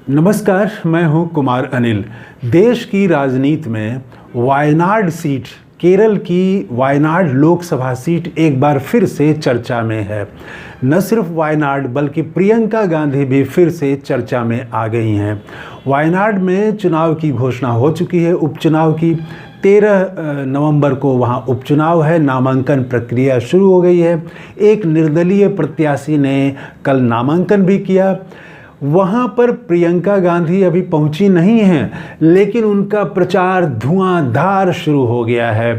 नमस्कार, मैं हूं कुमार अनिल। देश की राजनीति में वायनाड सीट, केरल की वायनाड लोकसभा सीट एक बार फिर से चर्चा में है। न सिर्फ वायनाड बल्कि प्रियंका गांधी भी फिर से चर्चा में आ गई हैं। वायनाड में चुनाव की घोषणा हो चुकी है। उपचुनाव की 13 नवंबर को वहां उपचुनाव है। नामांकन प्रक्रिया शुरू हो गई है। एक निर्दलीय प्रत्याशी ने कल नामांकन भी किया। वहाँ पर प्रियंका गांधी अभी पहुंची नहीं हैं, लेकिन उनका प्रचार धुआंधार शुरू हो गया है।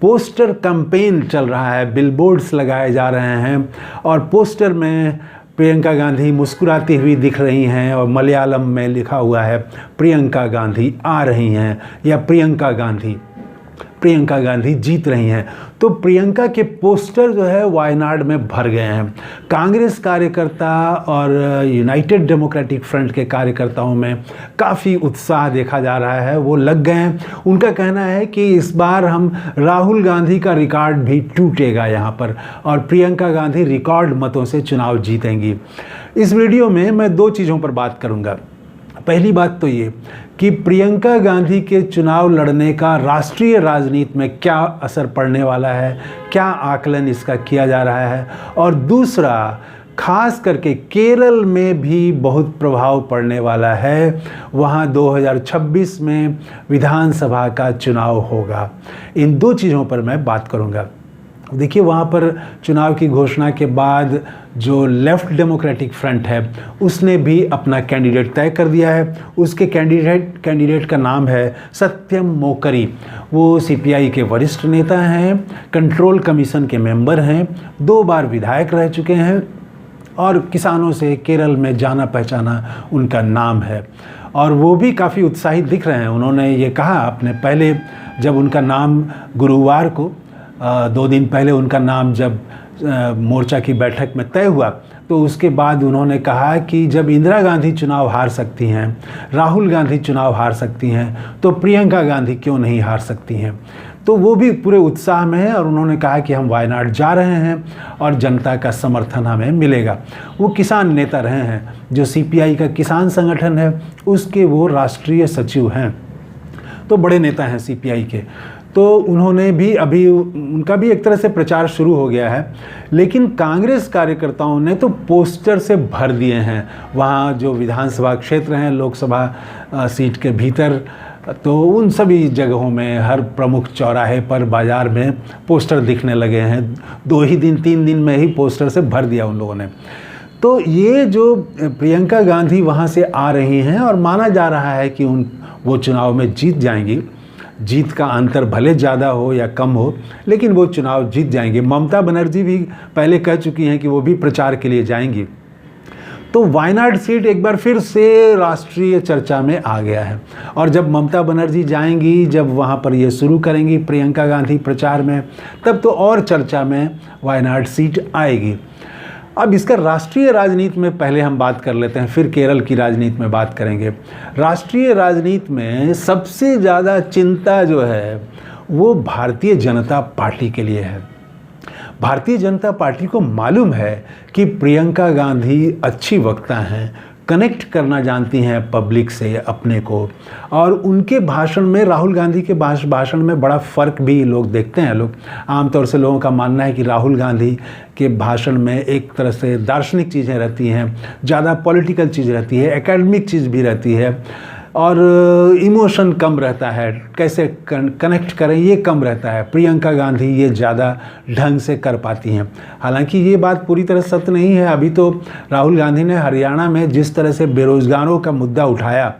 पोस्टर कैंपेन चल रहा है, बिलबोर्ड्स लगाए जा रहे हैं और पोस्टर में प्रियंका गांधी मुस्कुराती हुई दिख रही हैं और मलयालम में लिखा हुआ है प्रियंका गांधी आ रही हैं या प्रियंका गांधी जीत रही हैं। तो प्रियंका के पोस्टर जो है वायनाड में भर गए हैं। कांग्रेस कार्यकर्ता और यूनाइटेड डेमोक्रेटिक फ्रंट के कार्यकर्ताओं में काफ़ी उत्साह देखा जा रहा है। वो लग गए हैं। उनका कहना है कि इस बार हम राहुल गांधी का रिकॉर्ड भी टूटेगा यहाँ पर और प्रियंका गांधी रिकॉर्ड मतों से चुनाव जीतेंगी। इस वीडियो में मैं दो चीज़ों पर बात करूँगा। पहली बात तो ये कि प्रियंका गांधी के चुनाव लड़ने का राष्ट्रीय राजनीति में क्या असर पड़ने वाला है, क्या आकलन इसका किया जा रहा है, और दूसरा खास करके केरल में भी बहुत प्रभाव पड़ने वाला है। वहाँ 2026 में विधानसभा का चुनाव होगा। इन दो चीज़ों पर मैं बात करूँगा। देखिए, वहाँ पर चुनाव की घोषणा के बाद जो लेफ़्ट डेमोक्रेटिक फ्रंट है उसने भी अपना कैंडिडेट तय कर दिया है। उसके कैंडिडेट का नाम है सत्यम मोकरी। वो सीपीआई के वरिष्ठ नेता हैं, कंट्रोल कमीशन के मेंबर हैं, 2 बार विधायक रह चुके हैं और किसानों से केरल में जाना पहचाना उनका नाम है और वो भी काफ़ी उत्साहित दिख रहे हैं। उन्होंने ये कहा अपने पहले, जब उनका नाम गुरुवार को 2 दिन पहले उनका नाम जब मोर्चा की बैठक में तय हुआ तो उसके बाद उन्होंने कहा कि जब इंदिरा गांधी चुनाव हार सकती हैं, राहुल गांधी चुनाव हार सकती हैं, तो प्रियंका गांधी क्यों नहीं हार सकती हैं। तो वो भी पूरे उत्साह में है और उन्होंने कहा कि हम वायनाड जा रहे हैं और जनता का समर्थन हमें मिलेगा। वो किसान नेता रहे हैं, जो सीपीआई का किसान संगठन है उसके वो राष्ट्रीय सचिव हैं, तो बड़े नेता हैं सीपीआई के। तो उन्होंने भी अभी उनका भी एक तरह से प्रचार शुरू हो गया है, लेकिन कांग्रेस कार्यकर्ताओं ने तो पोस्टर से भर दिए हैं। वहाँ जो विधानसभा क्षेत्र हैं, लोकसभा सीट के भीतर, तो उन सभी जगहों में हर प्रमुख चौराहे पर, बाज़ार में पोस्टर दिखने लगे हैं। 2 ही दिन 3 दिन में ही पोस्टर से भर दिया उन लोगों ने। तो ये जो प्रियंका गांधी वहाँ से आ रही हैं और माना जा रहा है कि वो चुनाव में जीत जाएंगी। जीत का अंतर भले ज़्यादा हो या कम हो, लेकिन वो चुनाव जीत जाएंगे। ममता बनर्जी भी पहले कह चुकी हैं कि वो भी प्रचार के लिए जाएंगी। तो वायनाड सीट एक बार फिर से राष्ट्रीय चर्चा में आ गया है और जब ममता बनर्जी जाएंगी, जब वहाँ पर ये शुरू करेंगी प्रियंका गांधी प्रचार में, तब तो और चर्चा में वायनाड सीट आएगी। अब इसका राष्ट्रीय राजनीति में पहले हम बात कर लेते हैं, फिर केरल की राजनीति में बात करेंगे। राष्ट्रीय राजनीति में सबसे ज़्यादा चिंता जो है वो भारतीय जनता पार्टी के लिए है। भारतीय जनता पार्टी को मालूम है कि प्रियंका गांधी अच्छी वक्ता हैं, कनेक्ट करना जानती हैं पब्लिक से अपने को, और उनके भाषण में, राहुल गांधी के भाषण में बड़ा फ़र्क भी लोग देखते हैं। लोग आमतौर से, लोगों का मानना है कि राहुल गांधी के भाषण में एक तरह से दार्शनिक चीज़ें रहती हैं, ज़्यादा पॉलिटिकल चीज़ रहती है, एकेडमिक चीज़ भी रहती है और इमोशन कम रहता है, कैसे कनेक्ट करें ये कम रहता है। प्रियंका गांधी ये ज़्यादा ढंग से कर पाती हैं। हालांकि ये बात पूरी तरह सत्य नहीं है। अभी तो राहुल गांधी ने हरियाणा में जिस तरह से बेरोज़गारों का मुद्दा उठाया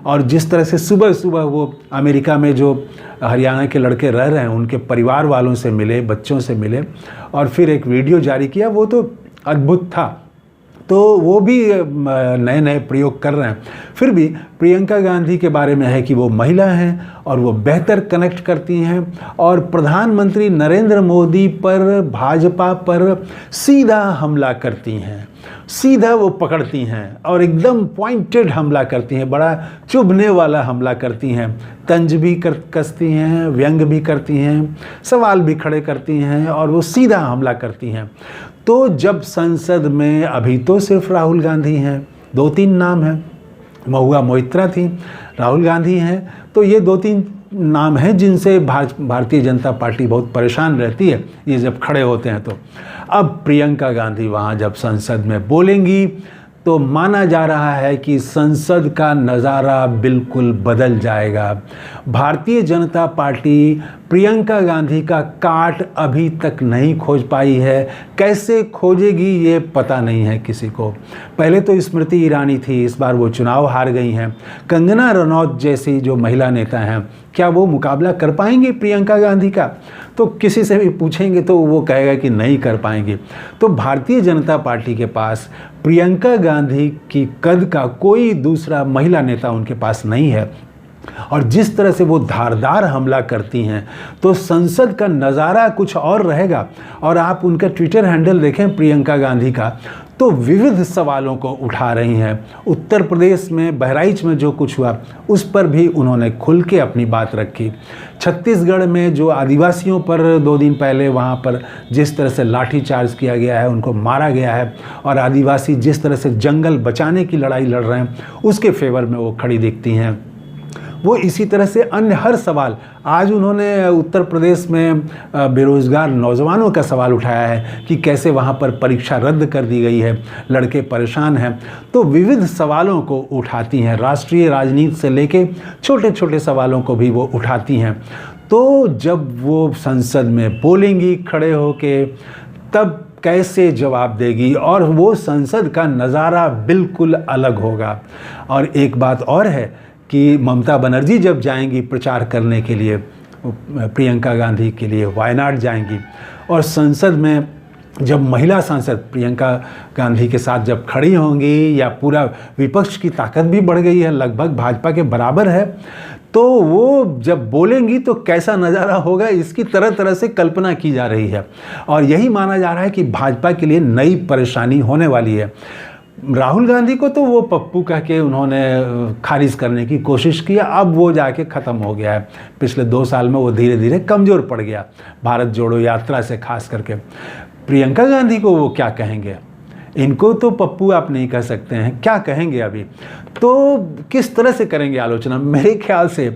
और जिस तरह से सुबह सुबह वो अमेरिका में जो हरियाणा के लड़के रह रहे हैं उनके परिवार वालों से मिले, बच्चों से मिले और फिर एक वीडियो जारी किया, वो तो अद्भुत था। तो वो भी नए नए प्रयोग कर रहे हैं। फिर भी प्रियंका गांधी के बारे में है कि वो महिला हैं और वो बेहतर कनेक्ट करती हैं और प्रधानमंत्री नरेंद्र मोदी पर, भाजपा पर सीधा हमला करती हैं, सीधा वो पकड़ती हैं और एकदम पॉइंटेड हमला करती हैं, बड़ा चुभने वाला हमला करती हैं, तंज भी कसती हैं, व्यंग भी करती हैं, सवाल भी खड़े करती हैं और वो सीधा हमला करती हैं। तो जब संसद में, अभी तो सिर्फ राहुल गांधी हैं, 2-3 नाम हैं, महुआ मोइत्रा थी, राहुल गांधी हैं। तो ये 2-3 नाम हैं जिनसे भारतीय जनता पार्टी बहुत परेशान रहती है ये जब खड़े होते हैं। तो अब प्रियंका गांधी वहाँ जब संसद में बोलेंगी तो माना जा रहा है कि संसद का नज़ारा बिल्कुल बदल जाएगा। भारतीय जनता पार्टी प्रियंका गांधी का काट अभी तक नहीं खोज पाई है, कैसे खोजेगी ये पता नहीं है किसी को। पहले तो स्मृति ईरानी थी, इस बार वो चुनाव हार गई हैं। कंगना रनौत जैसी जो महिला नेता हैं, क्या वो मुकाबला कर पाएंगी प्रियंका गांधी का? तो किसी से भी पूछेंगे तो वो कहेगा कि नहीं कर पाएंगे। तो भारतीय जनता पार्टी के पास प्रियंका गांधी की कद का कोई दूसरा महिला नेता उनके पास नहीं है, और जिस तरह से वो धारदार हमला करती हैं तो संसद का नज़ारा कुछ और रहेगा। और आप उनका ट्विटर हैंडल देखें प्रियंका गांधी का, तो विविध सवालों को उठा रही हैं। उत्तर प्रदेश में बहराइच में जो कुछ हुआ उस पर भी उन्होंने खुल के अपनी बात रखी। छत्तीसगढ़ में जो आदिवासियों पर 2 दिन पहले वहाँ पर जिस तरह से लाठीचार्ज किया गया है, उनको मारा गया है, और आदिवासी जिस तरह से जंगल बचाने की लड़ाई लड़ रहे हैं उसके फेवर में वो खड़ी दिखती हैं। वो इसी तरह से अन्य हर सवाल, आज उन्होंने उत्तर प्रदेश में बेरोज़गार नौजवानों का सवाल उठाया है कि कैसे वहाँ पर परीक्षा रद्द कर दी गई है, लड़के परेशान हैं। तो विविध सवालों को उठाती हैं, राष्ट्रीय राजनीति से लेके छोटे छोटे सवालों को भी वो उठाती हैं। तो जब वो संसद में बोलेंगी खड़े होके, तब कैसे जवाब देगी, और वो संसद का नज़ारा बिल्कुल अलग होगा। और एक बात और है कि ममता बनर्जी जब जाएंगी प्रचार करने के लिए, प्रियंका गांधी के लिए वायनाड जाएंगी, और संसद में जब महिला सांसद प्रियंका गांधी के साथ जब खड़ी होंगी, या पूरा विपक्ष की ताकत भी बढ़ गई है, लगभग भाजपा के बराबर है, तो वो जब बोलेंगी तो कैसा नज़ारा होगा, इसकी तरह तरह से कल्पना की जा रही है। और यही माना जा रहा है कि भाजपा के लिए नई परेशानी होने वाली है। राहुल गांधी को तो वो पप्पू कह के उन्होंने खारिज करने की कोशिश की, अब वो जाके ख़त्म हो गया है। पिछले 2 साल में वो धीरे धीरे कमज़ोर पड़ गया, भारत जोड़ो यात्रा से खास करके। प्रियंका गांधी को वो क्या कहेंगे? इनको तो पप्पू आप नहीं कह सकते हैं, क्या कहेंगे अभी? तो किस तरह से करेंगे आलोचना? मेरे ख्याल से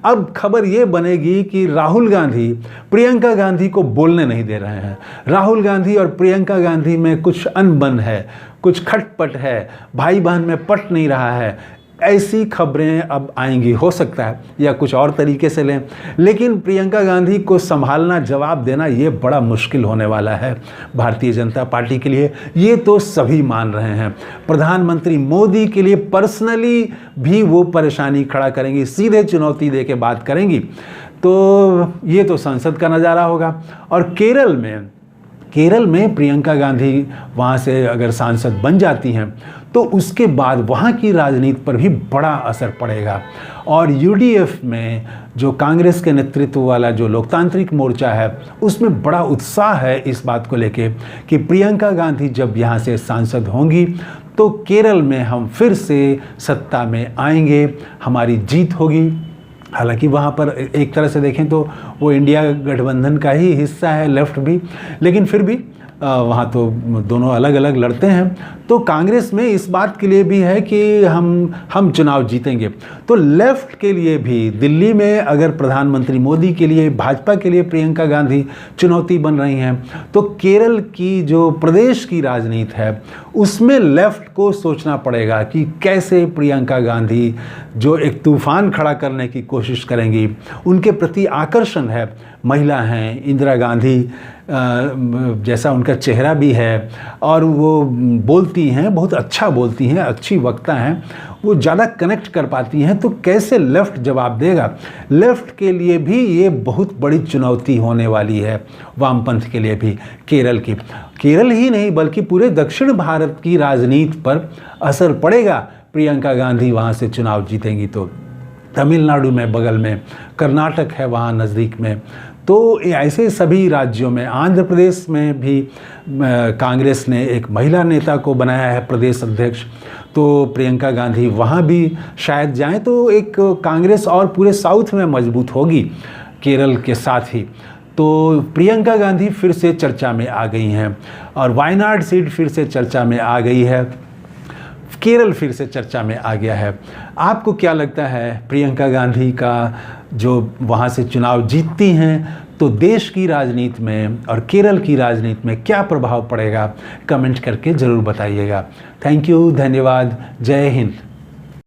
अब खबर ये बनेगी कि राहुल गांधी प्रियंका गांधी को बोलने नहीं दे रहे हैं। राहुल गांधी और प्रियंका गांधी में कुछ अनबन है, कुछ खटपट है, भाई बहन में पट नहीं रहा है, ऐसी खबरें अब आएंगी। हो सकता है या कुछ और तरीके से लें, लेकिन प्रियंका गांधी को संभालना, जवाब देना ये बड़ा मुश्किल होने वाला है भारतीय जनता पार्टी के लिए। ये तो सभी मान रहे हैं। प्रधानमंत्री मोदी के लिए पर्सनली भी वो परेशानी खड़ा करेंगी, सीधे चुनौती दे के बात करेंगी। तो ये तो संसद का नज़ारा होगा। और केरल में प्रियंका गांधी वहाँ से अगर सांसद बन जाती हैं तो उसके बाद वहाँ की राजनीति पर भी बड़ा असर पड़ेगा। और यूडीएफ में जो कांग्रेस के नेतृत्व वाला जो लोकतांत्रिक मोर्चा है, उसमें बड़ा उत्साह है इस बात को लेके कि प्रियंका गांधी जब यहाँ से सांसद होंगी तो केरल में हम फिर से सत्ता में आएंगे, हमारी जीत होगी। हालांकि वहाँ पर एक तरह से देखें तो वो इंडिया गठबंधन का ही हिस्सा है, लेफ्ट भी, लेकिन फिर भी वहाँ तो दोनों अलग अलग लड़ते हैं। तो कांग्रेस में इस बात के लिए भी है कि हम चुनाव जीतेंगे। तो लेफ्ट के लिए भी दिल्ली में अगर प्रधानमंत्री मोदी के लिए, भाजपा के लिए प्रियंका गांधी चुनौती बन रही हैं, तो केरल की जो प्रदेश की राजनीति है उसमें लेफ्ट को सोचना पड़ेगा कि कैसे प्रियंका गांधी जो एक तूफान खड़ा करने की कोशिश करेंगी। उनके प्रति आकर्षण है, महिला हैं, इंदिरा गांधी जैसा उनका चेहरा भी है, और वो बोलती हैं, बहुत अच्छा बोलती हैं, अच्छी वक्ता हैं, वो ज़्यादा कनेक्ट कर पाती हैं। तो कैसे लेफ़्ट जवाब देगा? लेफ़्ट के लिए भी ये बहुत बड़ी चुनौती होने वाली है, वामपंथ के लिए भी। केरल ही नहीं बल्कि पूरे दक्षिण भारत की राजनीति पर असर पड़ेगा प्रियंका गांधी वहाँ से चुनाव जीतेंगी तो। तमिलनाडु में बगल में, कर्नाटक है वहाँ नज़दीक में, तो ऐसे सभी राज्यों में, आंध्र प्रदेश में भी कांग्रेस ने एक महिला नेता को बनाया है प्रदेश अध्यक्ष, तो प्रियंका गांधी वहाँ भी शायद जाएं तो एक कांग्रेस और पूरे साउथ में मजबूत होगी केरल के साथ ही। तो प्रियंका गांधी फिर से चर्चा में आ गई हैं और वायनाड सीट फिर से चर्चा में आ गई है। केरल फिर से चर्चा में आ गया है। आपको क्या लगता है, प्रियंका गांधी का जो वहाँ से चुनाव जीतती हैं तो देश की राजनीति में और केरल की राजनीति में क्या प्रभाव पड़ेगा? कमेंट करके ज़रूर बताइएगा। थैंक यू, धन्यवाद, जय हिंद।